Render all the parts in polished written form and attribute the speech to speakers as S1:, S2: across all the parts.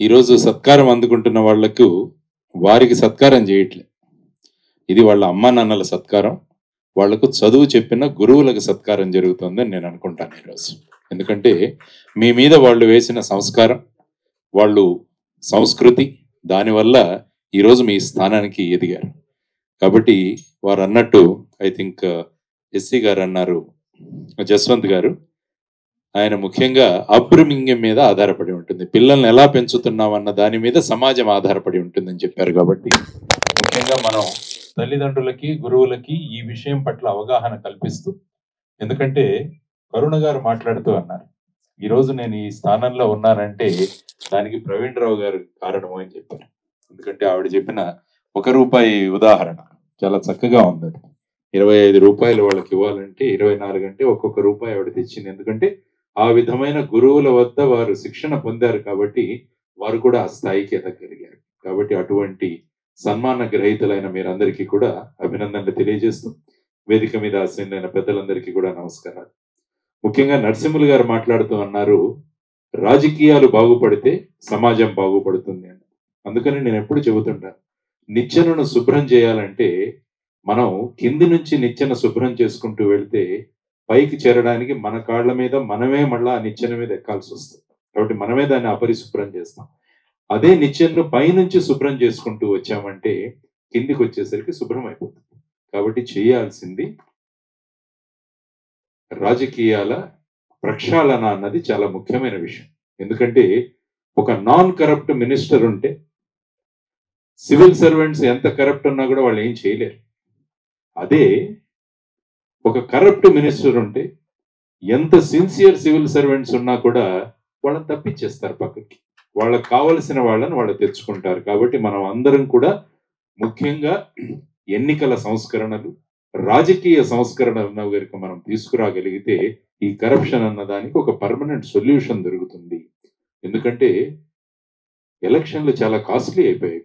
S1: ఈరోజు సత్కారం అందుకుంటున్న వాళ్లకు వారికి సత్కారం చేయట్లే. ఇది వాళ్ళ అమ్మా నాన్నల సత్కారం. వాళ్లకు చదువు చెప్పిన గురువులకు సత్కారం జరుగుతుందని నేను అనుకుంటాను ఈరోజు. ఎందుకంటే మీ మీద వాళ్ళు వేసిన సంస్కారం, వాళ్ళు సంస్కృతి, దానివల్ల ఈరోజు మీ స్థానానికి ఎదిగారు. కాబట్టి వారు అన్నట్టు ఐ థింక్ ఎస్సీ గారు అన్నారు, జస్వంత్ గారు, ఆయన ముఖ్యంగా అప్బ్రింగింగ్ మీద ఆధారపడి ఉంటుంది. పిల్లల్ని ఎలా పెంచుతున్నాం అన్న దాని మీద సమాజం ఆధారపడి ఉంటుందని చెప్పారు. కాబట్టి ముఖ్యంగా మనం తల్లిదండ్రులకి, గురువులకి ఈ విషయం పట్ల అవగాహన కల్పిస్తూ, ఎందుకంటే కరుణ గారు మాట్లాడుతూ అన్నారు, ఈరోజు నేను ఈ స్థానంలో ఉన్నానంటే దానికి ప్రవీణ్ రావు గారు కారణం అని చెప్పారు. ఎందుకంటే ఆవిడ చెప్పిన ₹1 ఉదాహరణ చాలా చక్కగా ఉంది. 25 రూపాయలు వాళ్ళకి ఇవ్వాలంటే 24 అంటే ఒక్కొక్క రూపాయి ఆవిడ తెచ్చింది. ఎందుకంటే ఆ విధమైన గురువుల వద్ద వారు శిక్షణ పొందారు కాబట్టి వారు కూడా ఆ స్థాయికి ఎదగలిగారు. కాబట్టి అటువంటి సన్మాన గ్రహీతలైన మీరందరికీ కూడా అభినందనలు తెలియజేస్తూ, వేదిక మీద ఆసీనులైన పెద్దలందరికీ కూడా నమస్కారాలు. ముఖ్యంగా నరసింహులు గారు మాట్లాడుతూ అన్నారు, రాజకీయాలు బాగుపడితే సమాజం బాగుపడుతుంది అని. అందుకని నేను ఎప్పుడు చెబుతుంటాను, నిచ్చెనను శుభ్రం చేయాలంటే మనం కింది నుంచి నిచ్చెన శుభ్రం చేసుకుంటూ వెళ్తే పైకి చేరడానికి మన కాళ్ళ మీద మనమే మళ్ళా ఆ నిచ్చెన మీద ఎక్కాల్సి వస్తుంది. కాబట్టి మనమే దాన్ని అపరిశుభ్రం చేస్తాం. అదే నిచ్చెనను పైనుంచి శుభ్రం చేసుకుంటూ వచ్చామంటే కిందికి వచ్చేసరికి శుభ్రం అయిపోతుంది. కాబట్టి చేయాల్సింది రాజకీయాల ప్రక్షాళన అన్నది చాలా ముఖ్యమైన విషయం. ఎందుకంటే ఒక నాన్ కరప్ట్ మినిస్టర్ ఉంటే సివిల్ సర్వెంట్స్ ఎంత కరప్ట్ ఉన్నా కూడా వాళ్ళు ఏం చేయలేరు. అదే ఒక కరప్ట్ మినిస్టర్ ఉంటే ఎంత సిన్సియర్ సివిల్ సర్వెంట్స్ ఉన్నా కూడా వాళ్ళని తప్పించేస్తారు పక్కకి. వాళ్ళకి కావలసిన వాళ్ళని వాళ్ళు తెచ్చుకుంటారు. కాబట్టి మనం అందరం కూడా ముఖ్యంగా ఎన్నికల సంస్కరణలు, రాజకీయ సంస్కరణలు కనుక మనం తీసుకురాగలిగితే ఈ కరప్షన్ అన్న దానికి ఒక పర్మనెంట్ సొల్యూషన్ దొరుకుతుంది. ఎందుకంటే ఎలక్షన్లు చాలా కాస్ట్లీ అయిపోయాయి.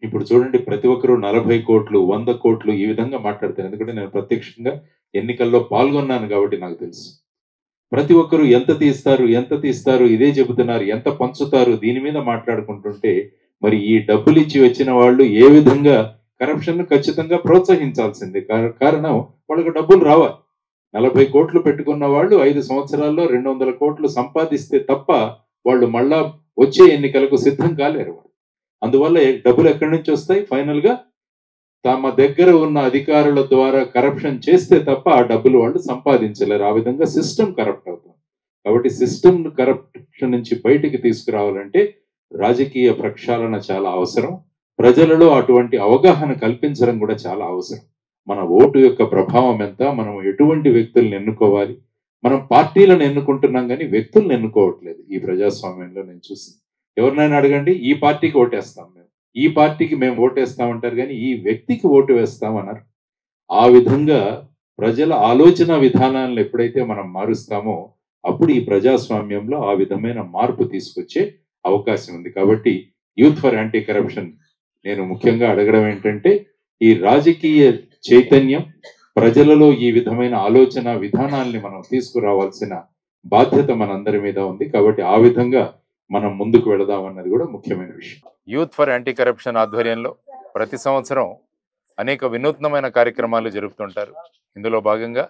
S1: ఇప్పుడు చూడండి, ప్రతి ఒక్కరూ 40 కోట్లు, 100 కోట్లు ఈ విధంగా మాట్లాడతారు. ఎందుకంటే నేను ప్రత్యక్షంగా ఎన్నికల్లో పాల్గొన్నాను కాబట్టి నాకు తెలుసు. ప్రతి ఒక్కరూ ఎంత తీస్తారు ఇదే చెబుతున్నారు, ఎంత పంచుతారు దీని మీద మాట్లాడుకుంటుంటే మరి ఈ డబ్బులు ఇచ్చి వచ్చిన వాళ్ళు ఏ విధంగా కరప్షన్ ఖచ్చితంగా ప్రోత్సహించాల్సిందే. కారణం వాళ్ళకి డబ్బులు రావాలి. 40 కోట్లు పెట్టుకున్న వాళ్ళు 5 సంవత్సరాల్లో 200 కోట్లు సంపాదిస్తే తప్ప వాళ్ళు మళ్ళా వచ్చే ఎన్నికలకు సిద్ధం కాలేరు. అందువల్ల డబ్బులు ఎక్కడి నుంచి వస్తాయి? ఫైనల్ గా తమ దగ్గర ఉన్న అధికారుల ద్వారా కరప్షన్ చేస్తే తప్ప ఆ డబ్బులు వాళ్ళు సంపాదించలేరు. ఆ విధంగా సిస్టమ్ కరప్ట్ అవుతుంది. కాబట్టి సిస్టమ్ కరప్షన్ నుంచి బయటికి తీసుకురావాలంటే రాజకీయ ప్రక్షాళన చాలా అవసరం. ప్రజలలో అటువంటి అవగాహన కల్పించడం కూడా చాలా అవసరం. మన ఓటు యొక్క ప్రభావం ఎంత, మనం ఎటువంటి వ్యక్తులను ఎన్నుకోవాలి. మనం పార్టీలను ఎన్నుకుంటున్నాం కానీ వ్యక్తులను ఎన్నుకోవట్లేదు. ఈ ప్రజాస్వామ్యంలో నేను చూసింది, ఎవరినైనా అడగండి, ఈ పార్టీకి ఓటేస్తాం మేము, ఈ పార్టీకి మేము ఓటేస్తామంటారు కానీ ఈ వ్యక్తికి ఓటు వేస్తామన్నారు. ఆ విధంగా ప్రజల ఆలోచన విధానాలను ఎప్పుడైతే మనం మారుస్తామో అప్పుడు ఈ ప్రజాస్వామ్యంలో ఆ విధమైన మార్పు తీసుకొచ్చే అవకాశం ఉంది. కాబట్టి యూత్ ఫర్ యాంటీ కరప్షన్ నేను ముఖ్యంగా అడగడం ఏంటంటే, ఈ రాజకీయ చైతన్యం ప్రజలలో ఈ విధమైన ఆలోచన విధానాల్ని మనం తీసుకురావాల్సిన బాధ్యత మనందరి మీద ఉంది. కాబట్టి ఆ విధంగా మనం ముందుకు వెళదామన్నది కూడా ముఖ్యమైన విషయం.
S2: యూత్ ఫర్ యాంటీ కరప్షన్ ఆధ్వర్యంలో ప్రతి సంవత్సరం అనేక వినూత్నమైన కార్యక్రమాలు జరుపుతుంటారు. ఇందులో భాగంగా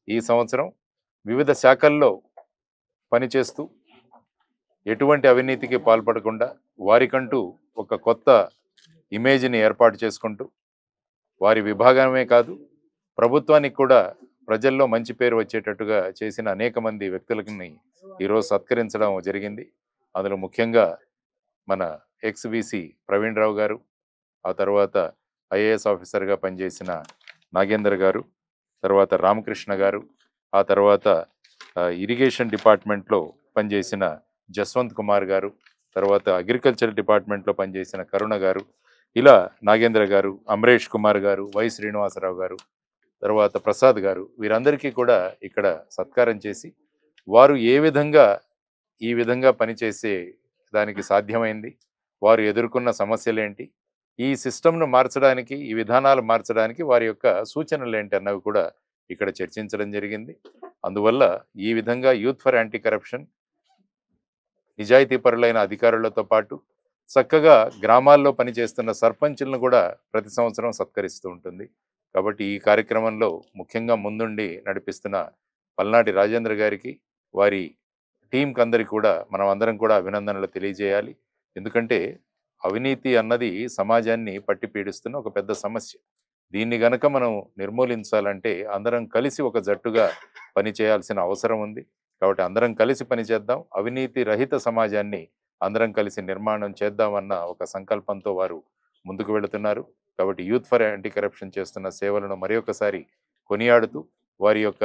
S2: ఈ సంవత్సరం వివిధ శాఖల్లో పనిచేస్తూ ఎటువంటి అవినీతికి పాల్పడకుండా వారికంటూ ఒక కొత్త ఇమేజ్ని ఏర్పాటు చేసుకుంటూ వారి విభాగమే కాదు ప్రభుత్వానికి కూడా ప్రజల్లో మంచి పేరు వచ్చేటట్టుగా చేసిన అనేక మంది వ్యక్తులని ఈరోజు సత్కరించడం జరిగింది. అందులో ముఖ్యంగా మన ఎక్స్విసి ప్రవీణ్ రావు గారు, ఆ తర్వాత ఐఏఎస్ ఆఫీసర్గా పనిచేసిన నాగేందర్ గారు, తర్వాత రామకృష్ణ గారు, ఆ తర్వాత ఇరిగేషన్ డిపార్ట్మెంట్లో పనిచేసిన జస్వంత్ కుమార్ గారు, తర్వాత అగ్రికల్చర్ డిపార్ట్మెంట్లో పనిచేసిన కరుణ గారు, ఇలా నాగేంద్ర గారు, అమరేష్ కుమార్ గారు, వై శ్రీనివాసరావు గారు, తర్వాత ప్రసాద్ గారు, వీరందరికీ కూడా ఇక్కడ సత్కారం చేసి వారు ఏ విధంగా ఈ విధంగా పనిచేసే దానికి సాధ్యమైంది, వారు ఎదుర్కొన్న సమస్యలు ఏంటి, ఈ సిస్టమ్ను మార్చడానికి, ఈ విధానాలు మార్చడానికి వారి యొక్క సూచనలు ఏంటి అన్నవి కూడా ఇక్కడ చర్చించడం జరిగింది. అందువల్ల ఈ విధంగా యూత్ ఫర్ యాంటీ కరప్షన్ నిజాయితీపరులైన అధికారులతో పాటు చక్కగా గ్రామాల్లో పనిచేస్తున్న సర్పంచులను కూడా ప్రతి సంవత్సరం సత్కరిస్తూ ఉంటుంది. కాబట్టి ఈ కార్యక్రమంలో ముఖ్యంగా ముందుండి నడిపిస్తున్న పల్నాటి రాజేంద్ర గారికి, వారి టీంకి అందరికీ కూడా మనం అందరం కూడా అభినందనలు తెలియజేయాలి. ఎందుకంటే అవినీతి అన్నది సమాజాన్ని పట్టి పీడిస్తున్న ఒక పెద్ద సమస్య. దీన్ని గనక మనం నిర్మూలించాలంటే అందరం కలిసి ఒక జట్టుగా పనిచేయాల్సిన అవసరం ఉంది. కాబట్టి అందరం కలిసి పనిచేద్దాం. అవినీతి రహిత సమాజాన్ని అందరం కలిసి నిర్మాణం చేద్దామన్న ఒక సంకల్పంతో వారు ముందుకు వెళుతున్నారు. కాబట్టి యూత్ ఫర్ యాంటీ కరప్షన్ చేస్తున్న సేవలను మరి ఒకసారి కొనియాడుతూ వారి యొక్క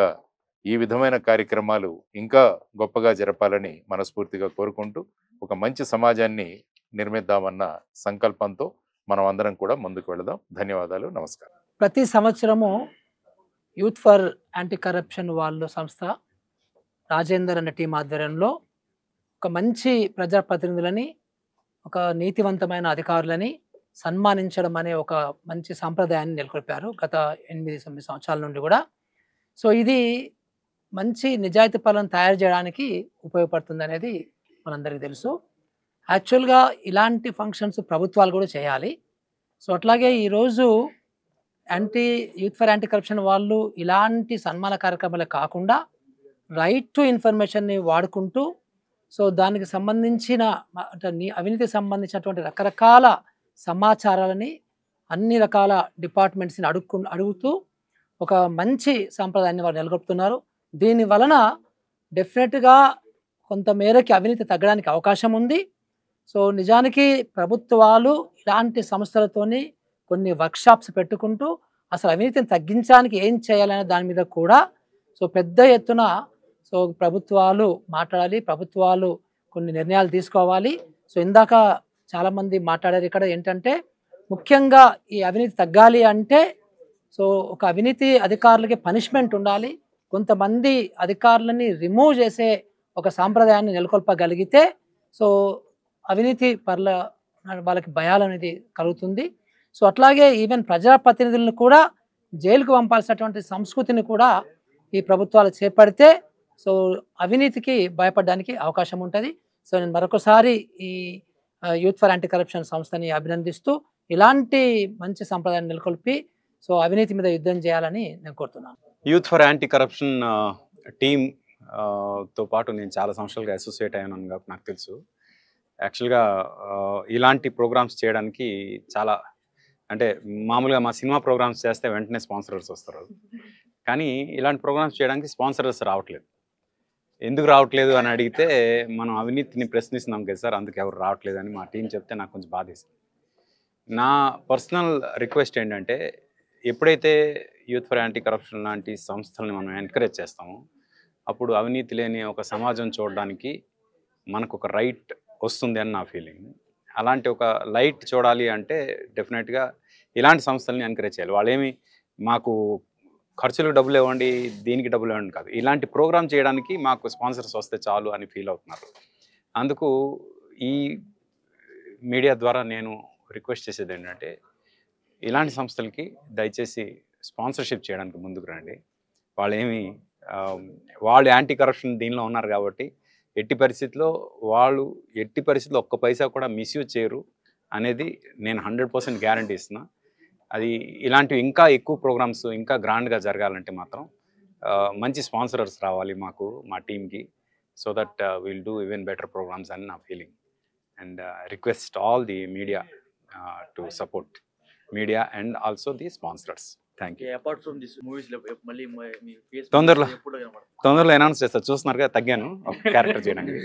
S2: ఈ విధమైన కార్యక్రమాలు ఇంకా గొప్పగా జరపాలని మనస్ఫూర్తిగా కోరుకుంటూ ఒక మంచి సమాజాన్ని నిర్మిద్దామన్న సంకల్పంతో మనం అందరం కూడా ముందుకు వెళదాం. ధన్యవాదాలు. నమస్కారం.
S3: ప్రతి సంవత్సరము యూత్ ఫర్ యాంటీ కరప్షన్ వాళ్ళు సంస్థ రాజేందర్ అనే టీం ఆధ్వర్యంలో ఒక మంచి ప్రజాప్రతినిధులని, ఒక నీతివంతమైన అధికారులని సన్మానించడం అనే ఒక మంచి సాంప్రదాయాన్ని నెలకొల్పారు గత 8-9 సంవత్సరాల నుండి కూడా. సో ఇది మంచి నిజాయితీ పనులను తయారు చేయడానికి ఉపయోగపడుతుంది అనేది మనందరికీ తెలుసు. యాక్చువల్గా ఇలాంటి ఫంక్షన్స్ ప్రభుత్వాలు కూడా చేయాలి. సో అట్లాగే ఈరోజు యూత్ ఫర్ యాంటీ కరప్షన్ వాళ్ళు ఇలాంటి సన్మాన కార్యక్రమాలే కాకుండా రైట్ టు ఇన్ఫర్మేషన్ని వాడుకుంటూ, సో దానికి సంబంధించిన అవినీతికి సంబంధించినటువంటి రకరకాల సమాచారాలని అన్ని రకాల డిపార్ట్మెంట్స్ని అడుగుతూ ఒక మంచి సాంప్రదాయాన్ని వారు నెలకొల్పుతున్నారు. దీని వలన డెఫినెట్గా కొంత మేరకి అవినీతి తగ్గడానికి అవకాశం ఉంది. సో నిజానికి ప్రభుత్వాలు ఇలాంటి సంస్థలతోని కొన్ని వర్క్షాప్స్ పెట్టుకుంటూ అసలు అవినీతిని తగ్గించడానికి ఏం చేయాలనే దాని మీద కూడా సో పెద్ద ఎత్తున సో ప్రభుత్వాలు మాట్లాడాలి, ప్రభుత్వాలు కొన్ని నిర్ణయాలు తీసుకోవాలి. సో ఇందాక చాలామంది మాట్లాడారు ఇక్కడ ఏంటంటే ముఖ్యంగా ఈ అవినీతి తగ్గాలి అంటే సో ఒక అవినీతి అధికారులకి పనిష్మెంట్ ఉండాలి. కొంతమంది అధికారులని రిమూవ్ చేసే ఒక సాంప్రదాయాన్ని నెలకొల్పగలిగితే సో అవినీతి పర్ల వాళ్ళకి భయాలు అనేది కలుగుతుంది. సో అట్లాగే ఈవెన్ ప్రజాప్రతినిధులను కూడా జైలుకు పంపాల్సినటువంటి సంస్కృతిని కూడా ఈ ప్రభుత్వాలు చేపడితే సో అవినీతికి భయపడడానికి అవకాశం ఉంటుంది. సో నేను మరొకసారి ఈ యూత్ ఫర్ యాంటీ కరప్షన్ సంస్థని అభినందిస్తూ ఇలాంటి మంచి సంప్రదాయాన్ని నెలకొల్పి సో అవినీతి మీద యుద్ధం చేయాలని నేను కోరుతున్నాను.
S4: Youth for anti corruption team తో పాటు నేను చాలా సంవత్సరాలుగా అసోసియేట్ అయ్యాను కాబట్టి నాకు తెలుసు. యాక్చువల్గా ఇలాంటి ప్రోగ్రామ్స్ చేయడానికి చాలా అంటే మామూలుగా మా సినిమా ప్రోగ్రామ్స్ చేస్తే వెంటనే స్పాన్సరర్స్ వస్తారు, కానీ ఇలాంటి ప్రోగ్రామ్స్ చేయడానికి స్పాన్సరర్స్ రావట్లేదు. ఎందుకు రావట్లేదు అని అడిగితే మనం అవినీతిని ప్రశ్నిస్తున్నాం కదా సార్, అందుకు ఎవరు రావట్లేదు అని మా టీం చెప్తే నాకు కొంచెం బాధేసింది. నా పర్సనల్ రిక్వెస్ట్ ఏంటంటే ఎప్పుడైతే యూత్ ఫర్ యాంటీ కరప్షన్ లాంటి సంస్థలని మనం ఎంకరేజ్ చేస్తామో అప్పుడు అవినీతి లేని ఒక సమాజం చూడడానికి మనకు ఒక రైట్ వస్తుంది అని నా ఫీలింగ్. అలాంటి ఒక లైట్ చూడాలి అంటే డెఫినెట్గా ఇలాంటి సంస్థలని ఎంకరేజ్ చేయాలి. వాళ్ళేమి మాకు ఖర్చులకు డబ్బులు ఇవ్వండి, దీనికి డబ్బులు ఇవ్వండి కాదు, ఇలాంటి ప్రోగ్రామ్ చేయడానికి మాకు స్పాన్సర్స్ వస్తే చాలు అని ఫీల్ అవుతున్నారు. అందుకు ఈ మీడియా ద్వారా నేను రిక్వెస్ట్ చేసేది ఏంటంటే ఇలాంటి సంస్థలకి దయచేసి స్పాన్సర్షిప్ చేయడానికి ముందుకు రండి. వాళ్ళు యాంటీ కరప్షన్ దీనిలో ఉన్నారు కాబట్టి ఎట్టి పరిస్థితుల్లో ఒక్క పైసా కూడా మిస్యూజ్ చేయరు అనేది నేను 100% గ్యారంటీ ఇస్తున్నా. అది ఇలాంటివి ఇంకా ఎక్కువ ప్రోగ్రామ్స్ ఇంకా గ్రాండ్గా జరగాలంటే మాత్రం మంచి స్పాన్సరర్స్ రావాలి మాకు, మా టీమ్కి, so that will do even better programs అని నా feeling. And request all the media to support media and also the sponsorers. Thank you.
S5: Apart from this movies
S4: తొందరలో అనౌన్స్ చేస్తారు. చూస్తున్నారు కదా, తగ్గాను ఒక క్యారెక్టర్ చేయడానికి.